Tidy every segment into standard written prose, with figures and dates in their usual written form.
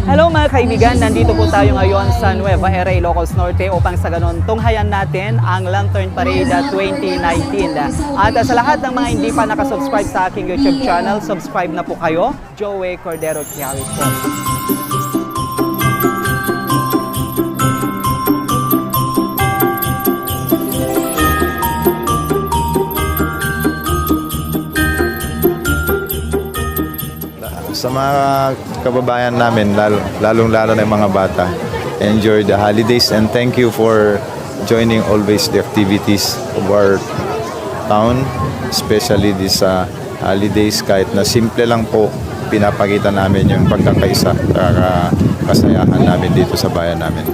Hello mga kaibigan, nandito po tayo ngayon sa Nueva Ecija, Ilocos Norte upang sa ganon tunghayan natin ang Lantern Parade 2019. At sa lahat ng mga hindi pa nakasubscribe sa aking YouTube channel, subscribe na po kayo. Joey Cordero Chiaris po. Sa mga kababayan namin, lalong-lalo na yung mga bata, enjoy the holidays and thank you for joining always the activities of our town, especially this holidays. Kahit na simple lang po, pinapakita namin yung pagkakaisa, kasayahan namin dito sa bayan namin.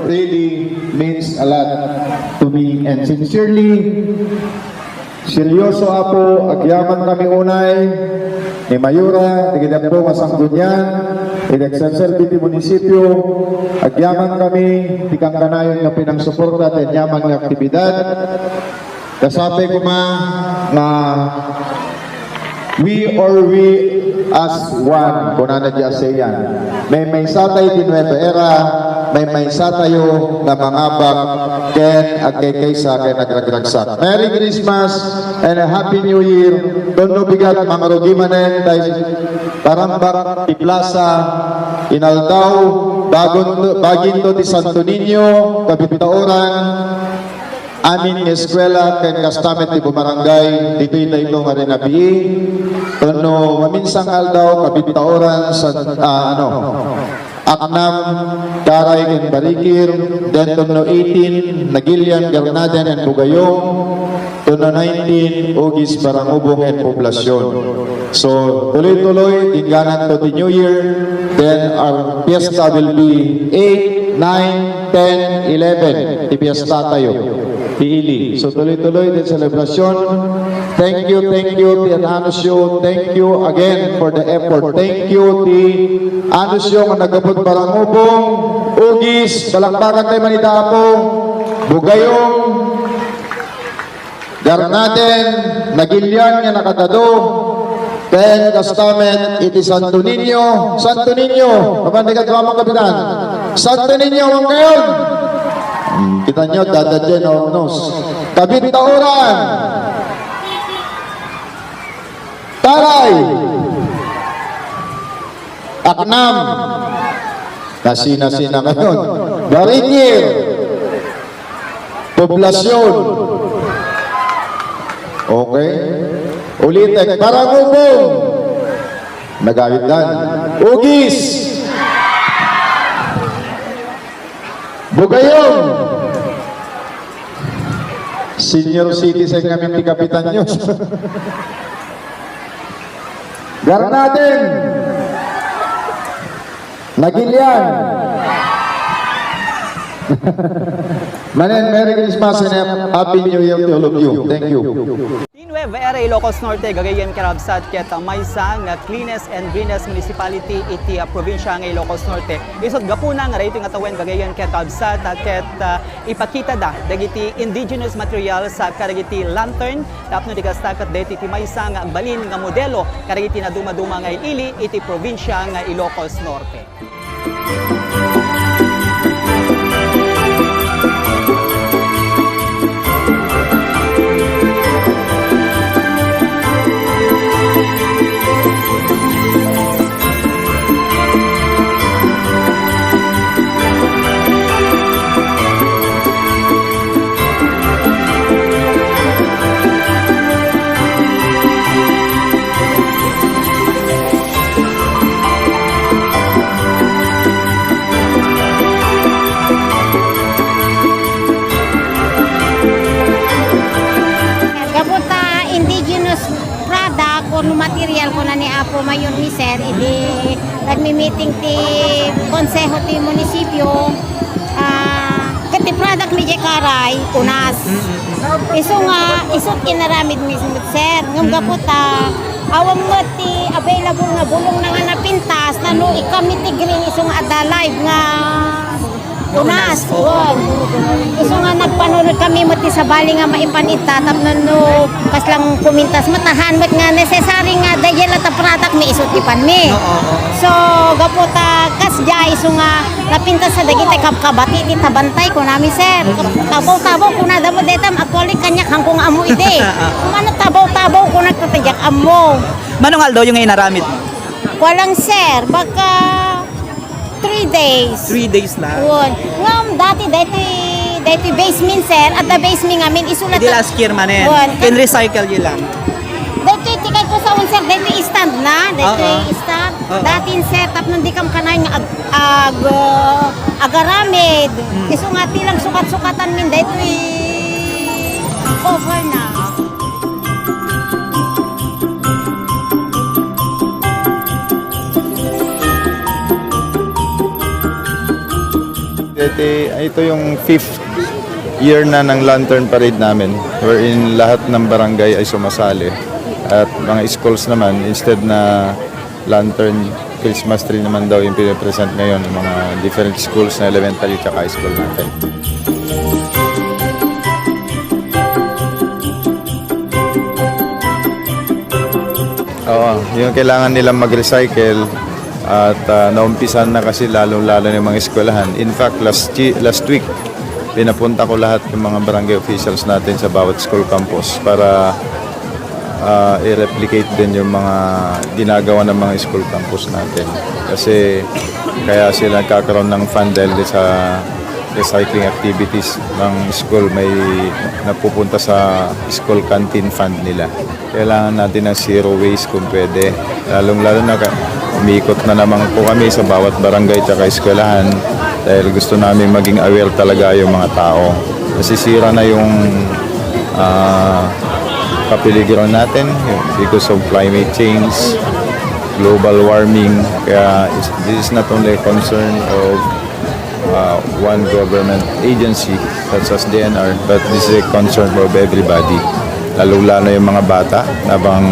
Really means a lot to me and sincerely seryoso ako agyaman kami unay ni Mayura di kita po masanggunyan di Excelsior City Munisipyo agyaman kami di kang kanayon nga pinangsuporta at yaman nga aktibidad kasabi ko na we as one kunana di ASEAN may satay di Nueva Ecija may sa tayo na mga bag ken agkay-kaysa ken nagragragsak. Merry Christmas and a Happy New Year. Doon bigat mga rugimanen tayo parambak ti plaza Inaldaw bagin to ti Santo Niño kabitaoran amin ng eskwela ken kastamet ti bumarangay dito ito nga rin nabii tono maminsang aldaw kabitaoran sa Aknam, Karay, and Barikir, then Tono 18, Nagilian, Garnaden, and Bugayong, Tono 19, Ugis, Barangubong, and Poblasyon. So, tuloy-tuloy, tingganan to the New Year, then our fiesta will be 8, 9, 10, 11, di fiesta tayo, Piili. So, tuloy-tuloy din celebration. Thank you, ti Anusyo. Thank you again for the effort. Thank you, ti Anusyo, nga nagabot Barangubong, Ugis, Balakbakan tayo Manidapo, Bugayong, Garnaden, Nagilian, nga nakatado, then Kastamet, iti Santo Niño. Santo Niño, kapandigat ko mga kapitan. Santo Niño, ang ngayon. Kita nyo, dadadyan o nos. Kabitauran, Taray, Aknam, nasina-sina ngayon, Barikir, Poblasyon, okay, Ulitek, Barangubong, Nagawitan, Ugis, Bugayong, Senior citizen kami ni Kapitan Yus. Garnaden, Nagilian. Manen, Merry Christmas and Happy New Year to all of you. Thank you. Nueva Era Ilocos Norte, Cagayan Karabsat, ket maysa nga cleanest and greenest municipality iti probinsya nga Ilocos Norte. Isod gapuna nga rayto nga tawen Cagayan Karabsat ket ipakita da dagiti indigenous material sa karagiti lantern tapno di kasta ket deti ti maysa nga balin nga modelo karagiti na dumaduma nga ili iti probinsya nga Ilocos Norte. Kung material ko na ni Apo Mayor ni Sir, idi nagmi-meeting ti konseho ti munisipyo, kati product ni Jekaray, unas. Iso kinaramid mismo Sir, ngam gaputa, awam mo ti available nga bulong na nga napintas, nano ikami ti green iso nga ada live nga unas. Iso nga nagpanunod kami mo ti sabali nga maipanita tapno no kaslang kumintas matahan mat nga necessary nga dayel at product mi isot ipan mi. So gaputa kasja iso nga napintas sa dagiti kapkabati ti tabantay ko nami Sir. Tabaw-tabaw ko na damo detam actually kanyak hangkong amo ide. Kung ano tabaw-tabaw ko nagtatadyak amo. Manong Aldo yung inaramid? Walang Sir, baka 3 days. 3 days lang. Yun. Ngam, dati basement Sir, at the basement ngamin isulat. Di last year manen. Can recycle yun lang. Dito tikay ko sa unser, dito stand na, dito stand. Dati Sir, tapnon di kam kanay nga agaramid. Iso nga tilang sukat-sukatan min dito cover na. Ito yung 5th year na ng Lantern Parade namin wherein lahat ng barangay ay sumasali at mga schools naman instead na lantern Christmas tree naman daw yung pinapresent ngayon ng mga different schools na elementary at high school natin. Oo, yung kailangan nilang mag-recycle at naumpisan na kasi lalong-lalo ng mga eskwelahan. In fact, last week, pinapunta ko lahat ng mga barangay officials natin sa bawat school campus para i-replicate din yung mga ginagawa ng mga school campus natin. Kasi kaya sila nagkakaroon ng fund dahil sa recycling activities ng school, may napupunta sa school canteen fund nila. Kailangan natin ng zero waste kung pwede. Lalong-lalo na umiikot na naman po kami sa bawat barangay at eskwelahan dahil gusto namin maging aware talaga yung mga tao. Nasisira na yung kapiligiran natin because of climate change, global warming. Kaya this is not only a concern of one government agency such as DNR, but this is a concern of everybody. Lalo-lalo yung mga bata, habang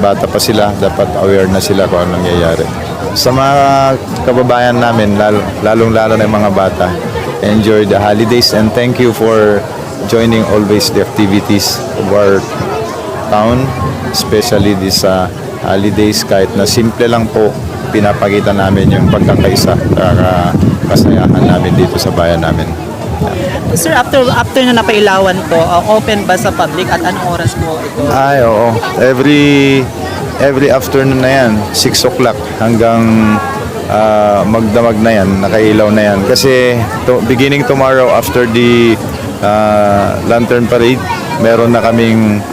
bata pa sila, dapat aware na sila kung anong nangyayari. Sa mga kababayan namin, lalong-lalo na yung mga bata, enjoy the holidays and thank you for joining always the activities of our town, especially this holidays. Kahit na simple lang po, pinapakita namin yung pagkakaisa, kasayahan namin dito sa bayan namin. Sir, after na napailawan po, open ba sa public at anong oras po ito? Ay, oo. Every afternoon na yan, 6 o'clock hanggang magdamag na yan, nakailaw na yan. Kasi beginning tomorrow after the Lantern Parade, meron na kaming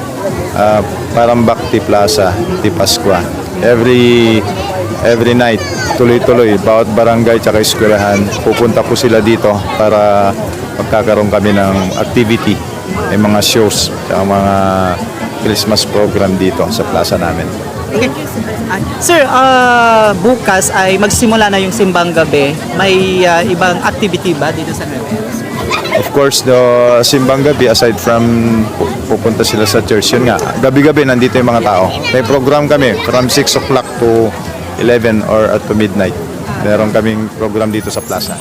parang Bhakti Plaza, di Pascua. Every night, tuloy-tuloy, bawat barangay tsaka eskwelahan, pupunta po sila dito para magkakaroon kami ng activity may mga shows, at mga Christmas program dito sa plaza namin. Sir, bukas ay magsimula na yung simbang gabi. May ibang activity ba dito sa Nueva Ecija? Of course, the simbang gabi, aside from pupunta sila sa church, yun nga, gabi-gabi nandito yung mga tao. May program kami from 6 o'clock to 11 or to midnight. Meron kaming program dito sa plaza.